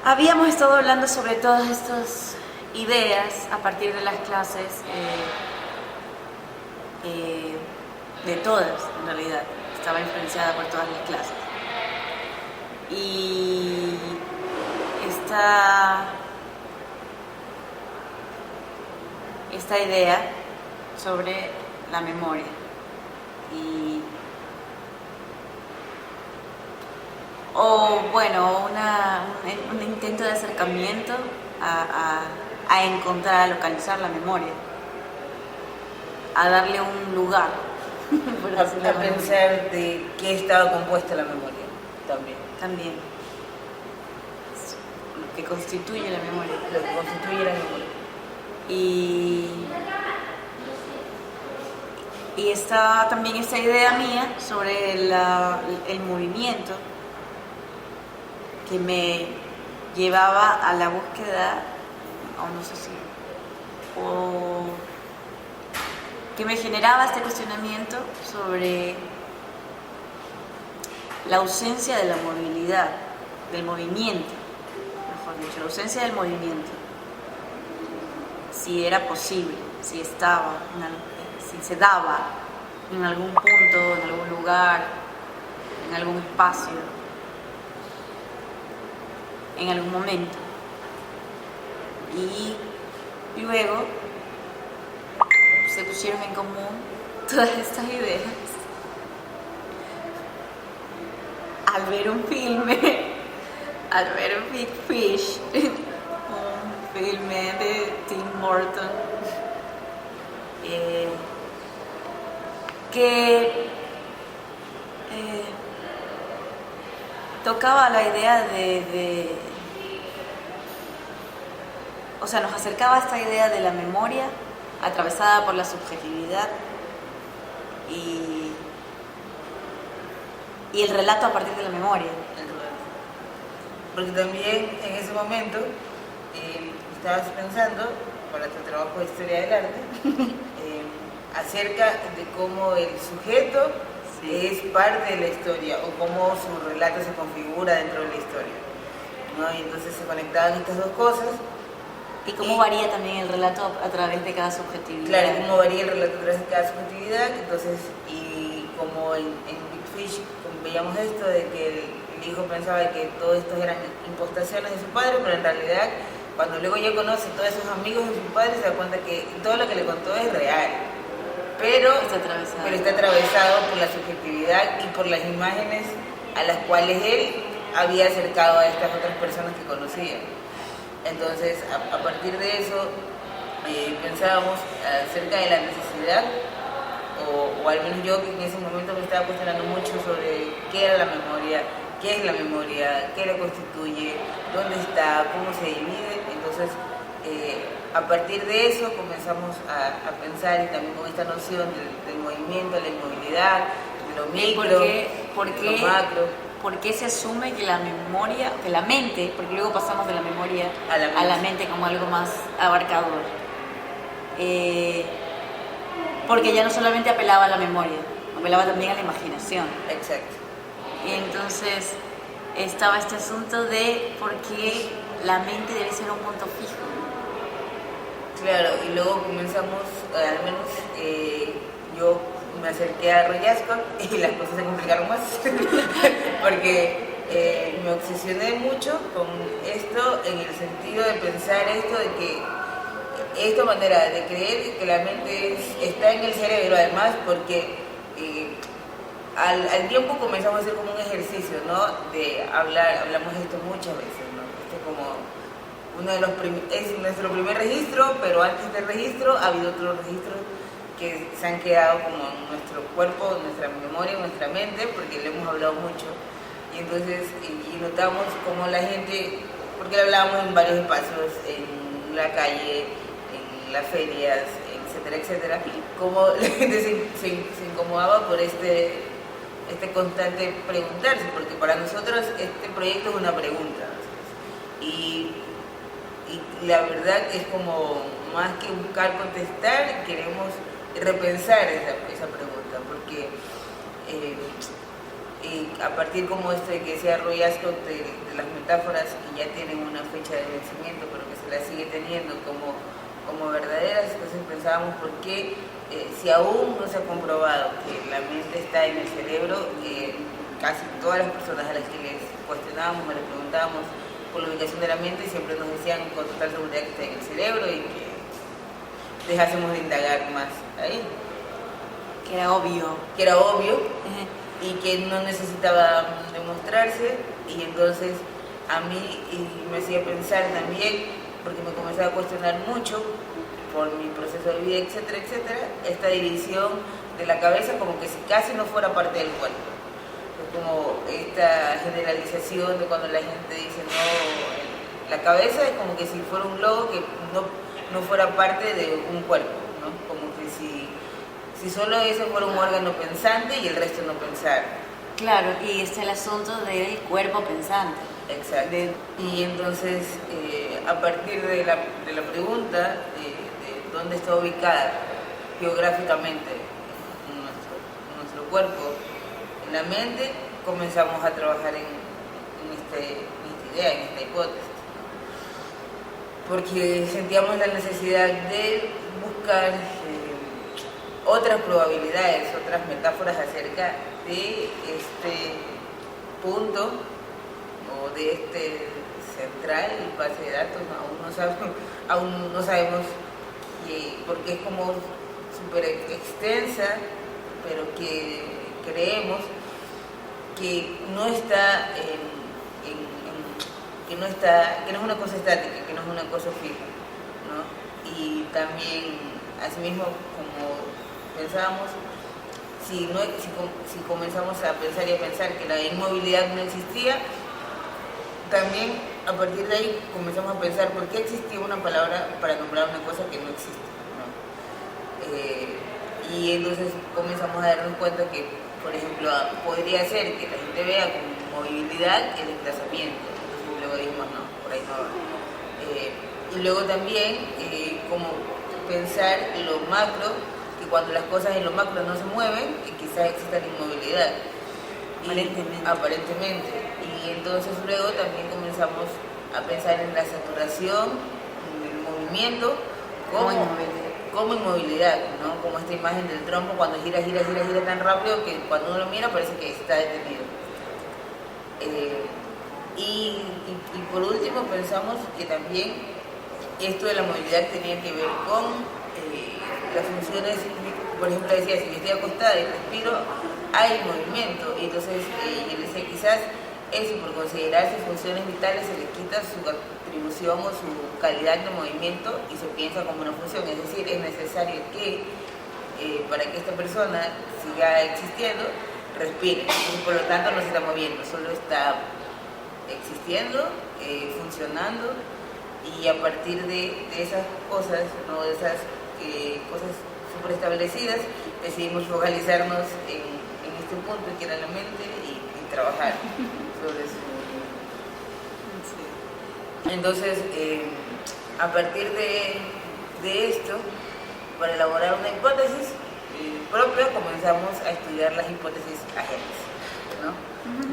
Habíamos estado hablando sobre todas estas ideas a partir de las clases, de todas en realidad, estaba influenciada por todas las clases. Y esta idea sobre la memoria un intento de acercamiento a encontrar, a localizar la memoria, a darle un lugar, a pensar de qué estaba compuesta la memoria también lo que constituye la memoria, y está también esta idea mía sobre el movimiento que me llevaba a la búsqueda, o que me generaba este cuestionamiento sobre la ausencia de la movilidad, del movimiento, mejor dicho, la ausencia del movimiento, si era posible, si se daba en algún punto, en algún lugar, en algún espacio, en algún momento. Y luego se pusieron en común todas estas ideas al ver un filme, al ver Big Fish, un filme de Tim Burton, que tocaba la idea nos acercaba a esta idea de la memoria atravesada por la subjetividad y el relato a partir de la memoria. Porque también en ese momento estabas pensando, para tu trabajo de historia del arte, acerca de cómo el sujeto es parte de la historia o cómo su relato se configura dentro de la historia, ¿no? Y entonces se conectaban estas dos cosas. Y cómo varía también el relato a través de cada subjetividad. Claro, cómo varía el relato a través de cada subjetividad. Entonces, y como en Big Fish veíamos esto de que el hijo pensaba que todo esto eran impostaciones de su padre, pero en realidad cuando luego ya conoce a todos esos amigos de su padre se da cuenta que todo lo que le contó es real, pero está atravesado por la subjetividad y por las imágenes a las cuales él había acercado a estas otras personas que conocía. Entonces, a partir de eso, pensábamos acerca de la necesidad, o al menos yo que en ese momento me estaba cuestionando mucho sobre qué era la memoria, qué es la memoria, qué la constituye, dónde está, cómo se divide. Entonces, a partir de eso comenzamos a pensar, y también con esta noción del movimiento, de la inmovilidad, de lo micro, de lo macro. ¿Por qué se asume que la memoria, que la mente, porque luego pasamos de la memoria a la mente como algo más abarcador? Porque ya no solamente apelaba a la memoria, apelaba también a la imaginación. Exacto. Y entonces estaba este asunto de por qué la mente debe ser un punto fijo. Claro, y luego comenzamos, al menos yo me acerqué a Rollazco y las cosas se complicaron más porque me obsesioné mucho con esto en el sentido de pensar esto de que esta manera de creer que la mente está en el cerebro, además porque al tiempo comenzamos a hacer como un ejercicio, ¿no? De hablamos de esto muchas veces, ¿no? Esto como uno de los es nuestro primer registro, pero antes del registro ha habido otros registros que se han quedado como en nuestro cuerpo, en nuestra memoria, en nuestra mente, porque le hemos hablado mucho. Y entonces, y notamos como la gente, porque le hablábamos en varios espacios, en la calle, en las ferias, etcétera, etcétera, como la gente se incomodaba por este constante preguntarse, porque para nosotros este proyecto es una pregunta. Y la verdad es como, más que buscar contestar, queremos repensar esa pregunta, porque a partir como esto de que decía Roy Ascott de las metáforas que ya tienen una fecha de vencimiento, pero que se las sigue teniendo como verdaderas, entonces pensábamos por qué, si aún no se ha comprobado que la mente está en el cerebro, casi todas las personas a las que les cuestionábamos o les preguntábamos por la ubicación de la mente siempre nos decían con total seguridad que está en el cerebro y que dejásemos de indagar más ahí. Que era obvio. Que era obvio y que no necesitaba demostrarse, y entonces a mí me hacía pensar también, porque me comenzaba a cuestionar mucho por mi proceso de vida, etcétera, etcétera, esta división de la cabeza como que si casi no fuera parte del cuerpo. Es como esta generalización de cuando la gente dice, no, la cabeza es como que si fuera un globo que no fuera parte de un cuerpo, ¿no? Como que si solo ese fuera un órgano pensante y el resto no pensar. Claro, y es el asunto del cuerpo pensante. Exacto. Y entonces, a partir de la pregunta de dónde está ubicada geográficamente nuestro cuerpo en la mente, comenzamos a trabajar en esta idea, en esta hipótesis. Porque sentíamos la necesidad de buscar otras probabilidades, otras metáforas acerca de este punto o de este central base de datos. Aún no sabemos porque es como súper extensa, pero que creemos que no está que no es una cosa estática, que no es una cosa fija, ¿no? Y también, asimismo, como pensábamos, si comenzamos a pensar y a pensar que la inmovilidad no existía, también a partir de ahí comenzamos a pensar por qué existía una palabra para nombrar una cosa que no existe, ¿no? Y entonces comenzamos a darnos cuenta que, por ejemplo, podría ser que la gente vea como movilidad el desplazamiento. Entonces luego dijimos, no, por ahí no va. Y luego también como pensar lo macro, que cuando las cosas en lo macro no se mueven, quizás exista la inmovilidad. Aparentemente. Y entonces luego también comenzamos a pensar en la saturación, en el movimiento, como inmovilidad, ¿no? Como esta imagen del trompo cuando gira tan rápido que cuando uno lo mira parece que está detenido. Y por último pensamos que también esto de la movilidad tenía que ver con las funciones. Por ejemplo, decía, si yo estoy acostada y respiro, hay movimiento. Y entonces yo decía, quizás eso, por considerarse funciones vitales, se le quita su atribución o su calidad de movimiento y se piensa como una función. Es decir, es necesario que para que esta persona siga existiendo, respire. Y por lo tanto no se está moviendo, solo está existiendo, funcionando. Y a partir de esas cosas, ¿no? De esas cosas súper establecidas, decidimos focalizarnos en este punto que era la mente y trabajar sobre eso. Entonces, a partir de esto, para elaborar una hipótesis propia, comenzamos a estudiar las hipótesis ajenas, ¿no?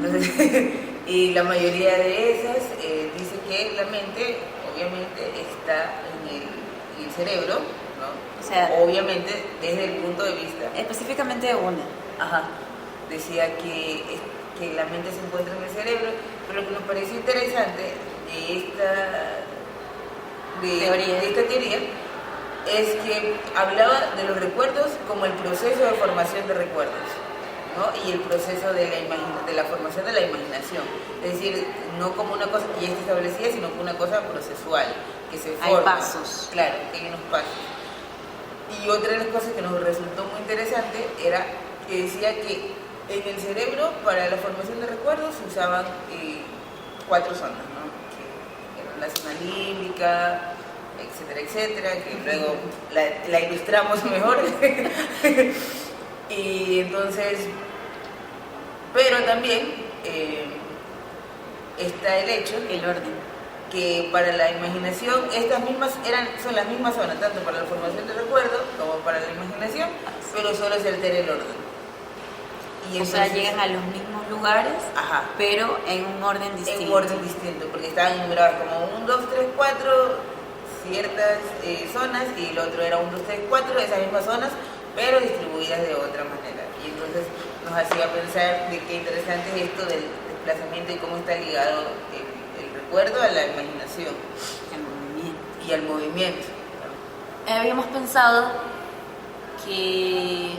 Entonces, y la mayoría de esas dice que la mente, obviamente, está en el cerebro, ¿no? O sea, obviamente desde el punto de vista. Específicamente una. Ajá. Decía que la mente se encuentra en el cerebro, pero lo que nos pareció interesante de esta teoría es que hablaba de los recuerdos como el proceso de formación de recuerdos, ¿no? Y el proceso de la formación de la imaginación. Es decir, no como una cosa que ya está establecida, sino como una cosa procesual, que se forma. Hay pasos. Claro, que hay unos pasos. Y otra de las cosas que nos resultó muy interesante era que decía que en el cerebro, para la formación de recuerdos, se usaban 4 zonas, ¿no? Que eran la zona límbica, etcétera, etcétera, que luego la ilustramos mejor. Y entonces, pero también está el hecho, el orden, que para la imaginación son las mismas zonas, tanto para la formación de recuerdo como para la imaginación, pero solo se altera el orden. Y o sea, llegan a los mismos lugares, ajá, pero en un orden distinto. En un orden distinto, porque estaban numerados como 1, 2, 3, 4, ciertas zonas, y el otro era 1, 2, 3, 4, esas mismas zonas, pero distribuidas de otra manera. Y entonces nos hacía pensar de qué interesante es esto del desplazamiento y cómo está ligado el recuerdo a la imaginación. El movimiento. Y al movimiento. Habíamos pensado que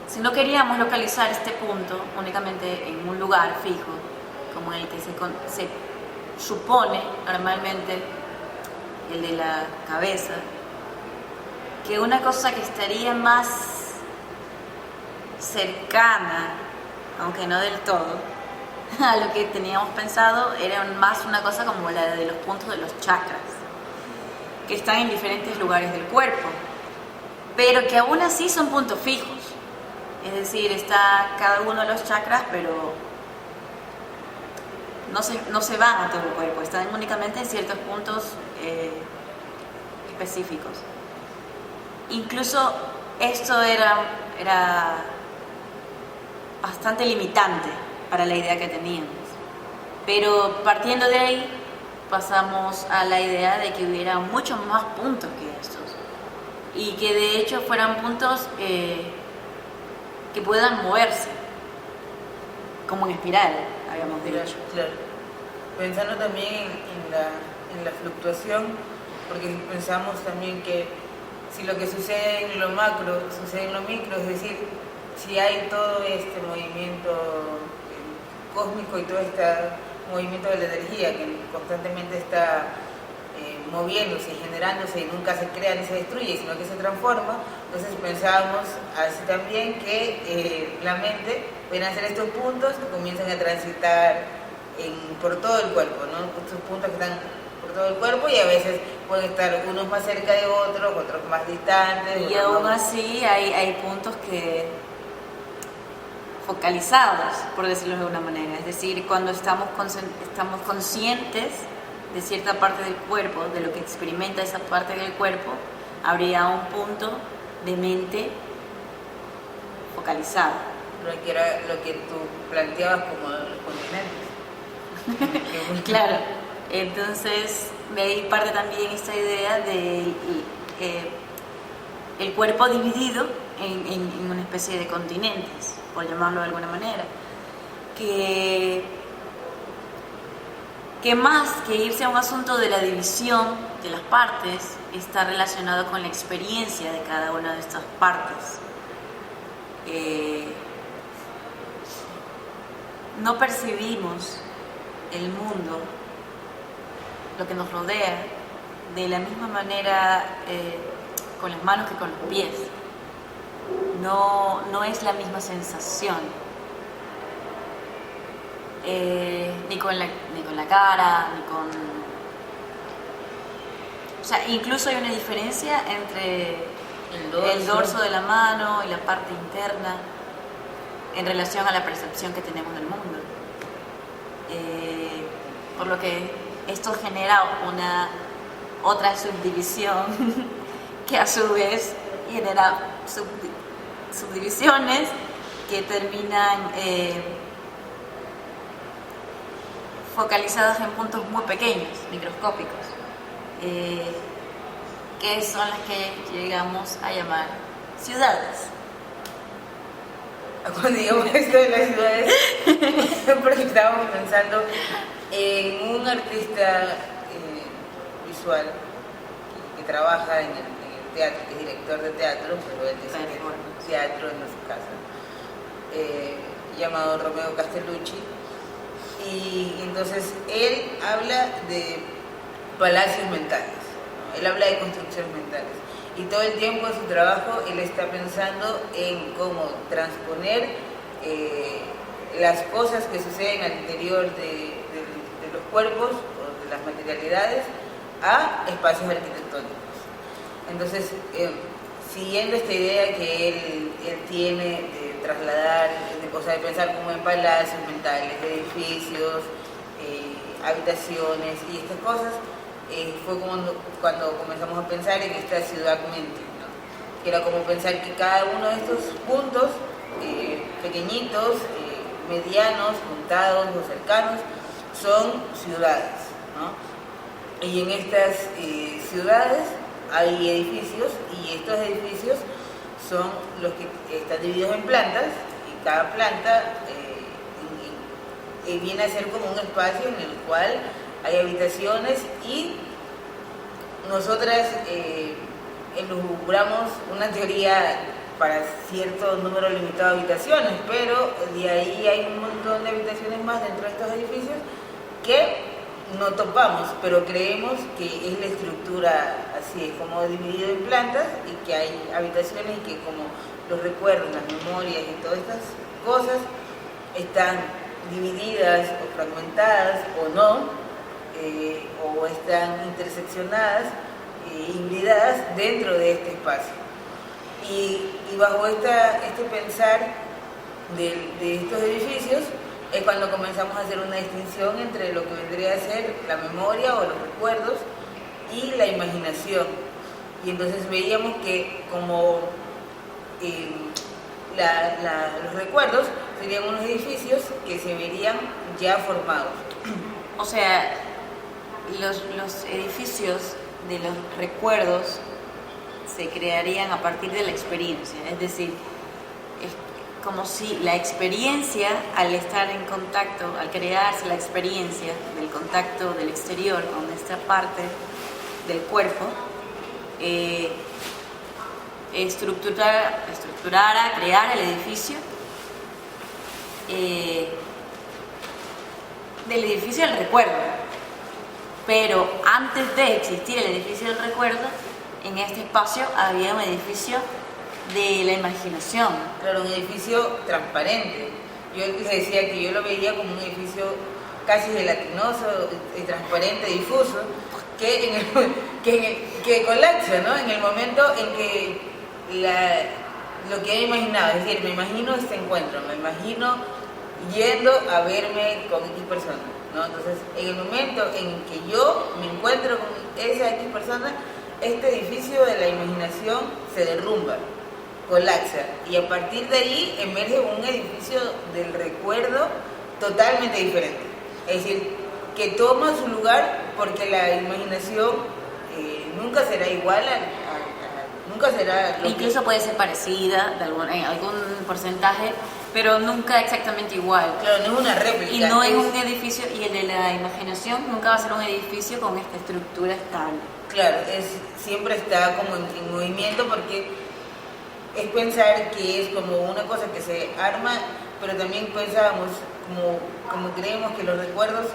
si no queríamos localizar este punto únicamente en un lugar fijo, como el que se supone normalmente, el de la cabeza, que una cosa que estaría más cercana, aunque no del todo, a lo que teníamos pensado era más una cosa como la de los puntos de los chakras, que están en diferentes lugares del cuerpo, pero que aún así son puntos fijos. Es decir, está cada uno de los chakras, pero no se van a todo el cuerpo, están únicamente en ciertos puntos específicos. Incluso esto era bastante limitante para la idea que teníamos, pero partiendo de ahí pasamos a la idea de que hubiera muchos más puntos que estos y que de hecho fueran puntos que puedan moverse como en espiral, habíamos dicho. Claro. Pensando también en la fluctuación, porque pensamos también que si lo que sucede en lo macro sucede en lo micro, es decir, si hay todo este movimiento cósmico y todo este movimiento de la energía que constantemente está moviéndose y generándose y nunca se crea ni se destruye, sino que se transforma, entonces pensábamos así también que la mente pueden hacer estos puntos que comienzan a transitar por todo el cuerpo, ¿no? Estos puntos que están por todo el cuerpo y a veces pueden estar unos más cerca de otros, otros más distantes. Y aún así hay puntos que focalizados, por decirlo de una manera, es decir, cuando estamos conscientes de cierta parte del cuerpo, de lo que experimenta esa parte del cuerpo, habría un punto de mente focalizado. Que era lo que tú planteabas como los continentes. Claro, entonces de ahí parte también esta idea de el cuerpo dividido en una especie de continentes, por llamarlo de alguna manera, que más que irse a un asunto de la división de las partes, está relacionado con la experiencia de cada una de estas partes. No percibimos el mundo, lo que nos rodea, de la misma manera con las manos que con los pies. No es la misma sensación, ni con la cara, ni con... O sea, incluso hay una diferencia entre el dorso de la mano y la parte interna en relación a la percepción que tenemos del mundo. Por lo que esto genera otra subdivisión que a su vez genera subdivisiones que terminan focalizadas en puntos muy pequeños, microscópicos, que son las que llegamos a llamar ciudades. Cuando digamos esto de las ciudades, porque estábamos pensando en un artista visual que trabaja en el teatro, que es director de teatro, pero él dice que es teatro en su casa, llamado Romeo Castellucci, y entonces él habla de palacios mentales, ¿no? Él habla de construcciones mentales. Y todo el tiempo en su trabajo él está pensando en cómo transponer las cosas que suceden al interior de los cuerpos o de las materialidades a espacios arquitectónicos. Entonces, siguiendo esta idea que él tiene de trasladar, de pensar como en palacios mentales, edificios, habitaciones y estas cosas, fue cuando comenzamos a pensar en esta ciudad-mente, ¿no? Que era como pensar que cada uno de estos puntos pequeñitos, medianos, montados o cercanos, son ciudades, ¿no? Y en estas ciudades hay edificios, y estos edificios son los que están divididos en plantas, y cada planta viene a ser como un espacio en el cual hay habitaciones, y nosotras elucubramos una teoría para cierto número limitado de habitaciones, pero de ahí hay un montón de habitaciones más dentro de estos edificios que no topamos, pero creemos que es la estructura así, es como dividido en plantas, y que hay habitaciones y que como los recuerdos, las memorias y todas estas cosas están divididas o fragmentadas o no, o están interseccionadas, hibridadas dentro de este espacio. Y bajo este pensar de estos edificios es cuando comenzamos a hacer una distinción entre lo que vendría a ser la memoria o los recuerdos y la imaginación. Y entonces veíamos que como los recuerdos serían unos edificios que se verían ya formados. O sea, los edificios de los recuerdos se crearían a partir de la experiencia, es decir, es como si la experiencia, al estar en contacto, al crearse la experiencia del contacto del exterior con esta parte del cuerpo, estructurara, creara el edificio, del edificio del recuerdo. Pero antes de existir el edificio del recuerdo, en este espacio había un edificio de la imaginación. Claro, un edificio transparente. Yo les decía que yo lo veía como un edificio casi gelatinoso, transparente, difuso, que colapsa, ¿no? En el momento en que lo que he imaginado, es decir, me imagino este encuentro, me imagino yendo a verme con X personas, ¿no? Entonces, en el momento en que yo me encuentro con esa X persona, este edificio de la imaginación se derrumba, colapsa, y a partir de ahí emerge un edificio del recuerdo totalmente diferente. Es decir, que toma su lugar porque la imaginación nunca será igual nunca será incluso puede ser parecida en algún porcentaje, pero nunca exactamente igual. Claro, no es una réplica. Y no es un edificio, y el de la imaginación nunca va a ser un edificio con esta estructura estable. Claro, siempre está como en movimiento, porque es pensar que es como una cosa que se arma, pero también pensábamos, como creemos que los recuerdos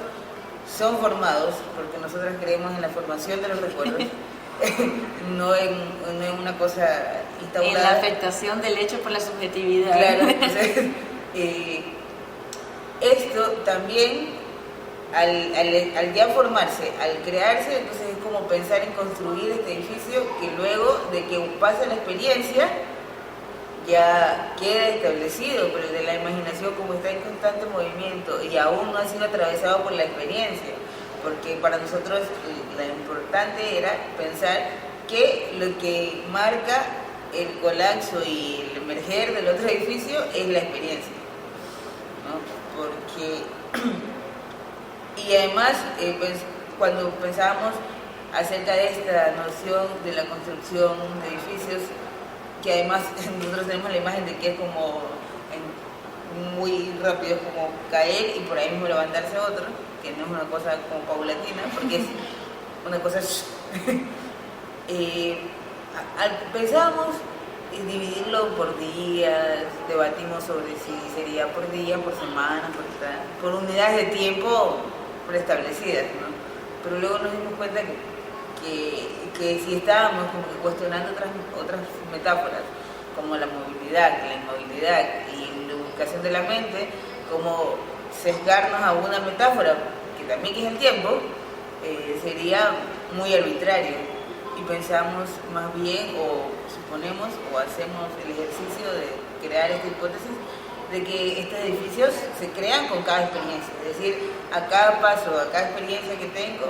son formados, porque nosotras creemos en la formación de los recuerdos, no en una cosa instaurada. En la afectación del hecho por la subjetividad. Claro, entonces, esto también, al ya formarse, al crearse, entonces es como pensar en construir este edificio que luego de que pase la experiencia ya queda establecido, pero el de la imaginación, como está en constante movimiento y aún no ha sido atravesado por la experiencia, porque para nosotros lo importante era pensar que lo que marca el colapso y el emerger del otro edificio es la experiencia, ¿no? Porque y además cuando pensábamos acerca de esta noción de la construcción de edificios, que además nosotros tenemos la imagen de que es como muy rápido, es como caer y por ahí mismo levantarse otro, que no es una cosa como paulatina, porque es una cosa pensábamos dividirlo por días, debatimos sobre si sería por día, por semana, por unidades de tiempo preestablecidas, ¿no? Pero luego nos dimos cuenta que si estábamos como que cuestionando otras metáforas, como la movilidad, la inmovilidad y la ubicación de la mente, como sesgarnos a una metáfora que también es el tiempo, sería muy arbitrario, y pensamos más bien, o suponemos o hacemos el ejercicio de crear esta hipótesis de que estos edificios se crean con cada experiencia, es decir, a cada paso, a cada experiencia que tengo,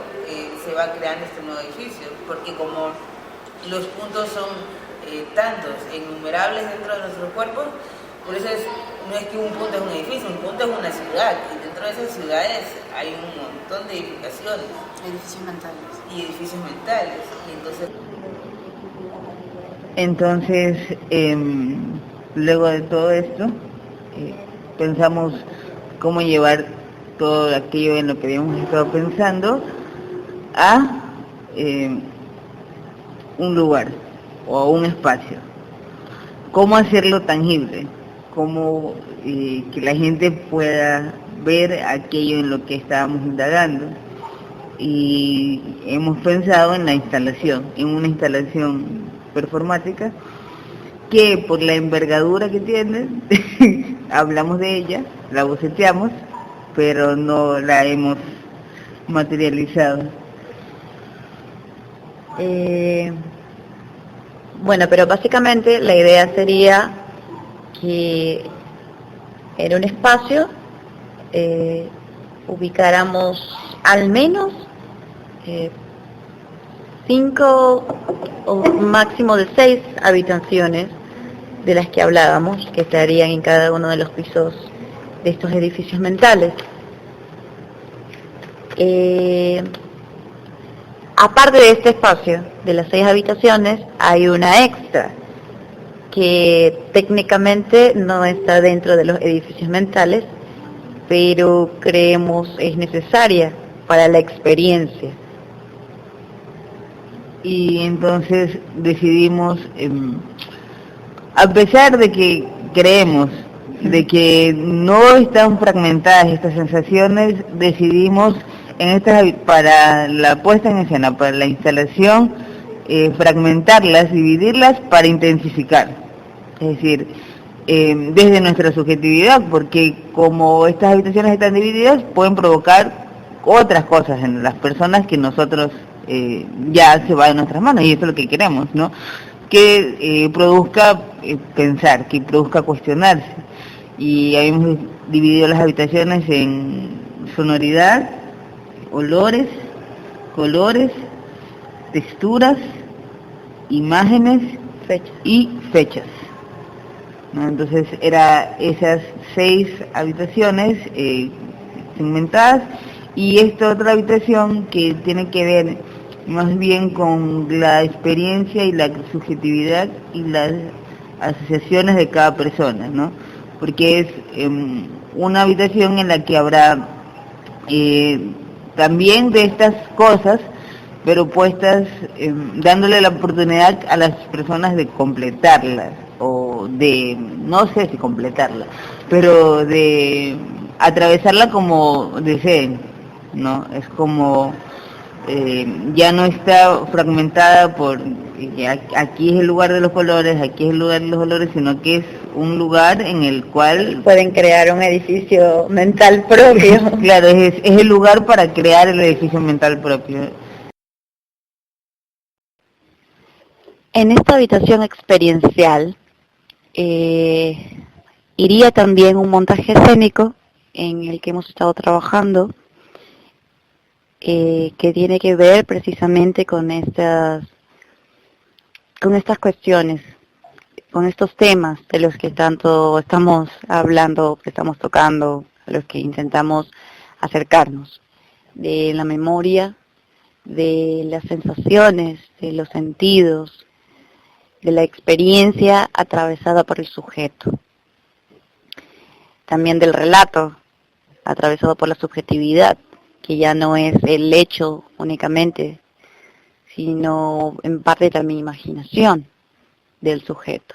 se va creando este nuevo edificio, porque como los puntos son tantos e innumerables dentro de nuestros cuerpos, Por eso no es que un punto es un edificio, un punto es una ciudad, y dentro de esas ciudades hay un montón de edificaciones. Edificios mentales. Y edificios mentales. Y entonces luego de todo esto, pensamos cómo llevar todo aquello en lo que habíamos estado pensando a un lugar o a un espacio. ¿Cómo hacerlo tangible? ¿Cómo que la gente pueda ver aquello en lo que estábamos indagando? Y hemos pensado en la instalación, en una instalación performática que por la envergadura que tiene, hablamos de ella, la boceteamos, pero no la hemos materializado. Bueno, pero básicamente la idea sería que en un espacio ubicáramos al menos 5 o máximo de 6 habitaciones de las que hablábamos, que estarían en cada uno de los pisos de estos edificios mentales. Aparte de este espacio, de las 6 habitaciones, hay una extra, que técnicamente no está dentro de los edificios mentales, pero creemos es necesaria para la experiencia. Y entonces decidimos, a pesar de que creemos de que no están fragmentadas estas sensaciones, decidimos para la puesta en escena, para la instalación, fragmentarlas, dividirlas para intensificar. Es decir, desde nuestra subjetividad, porque como estas habitaciones están divididas, pueden provocar otras cosas en las personas que nosotros ya se va de nuestras manos, y eso es lo que queremos, ¿no? Que produzca pensar, que produzca cuestionarse. Y hemos dividido las habitaciones en sonoridad, olores, colores, texturas, imágenes y fechas, ¿no? Entonces era esas 6 habitaciones segmentadas, y esta otra habitación que tiene que ver más bien con la experiencia y la subjetividad y las asociaciones de cada persona, ¿no? Porque es una habitación en la que habrá también de estas cosas, pero puestas, dándole la oportunidad a las personas de completarlas, o de, no sé si completarla, pero de atravesarla como deseen, ¿no? Es como, ya no está fragmentada por, aquí es el lugar de los colores, aquí es el lugar de los olores, sino que es un lugar en el cual pueden crear un edificio mental propio. Claro, es el lugar para crear el edificio mental propio. En esta habitación experiencial iría también un montaje escénico en el que hemos estado trabajando, que tiene que ver precisamente con estas cuestiones, con estos temas de los que tanto estamos hablando, que estamos tocando, a los que intentamos acercarnos, de la memoria, de las sensaciones, de los sentidos, de la experiencia atravesada por el sujeto, también del relato atravesado por la subjetividad, que ya no es el hecho únicamente, sino en parte también imaginación del sujeto.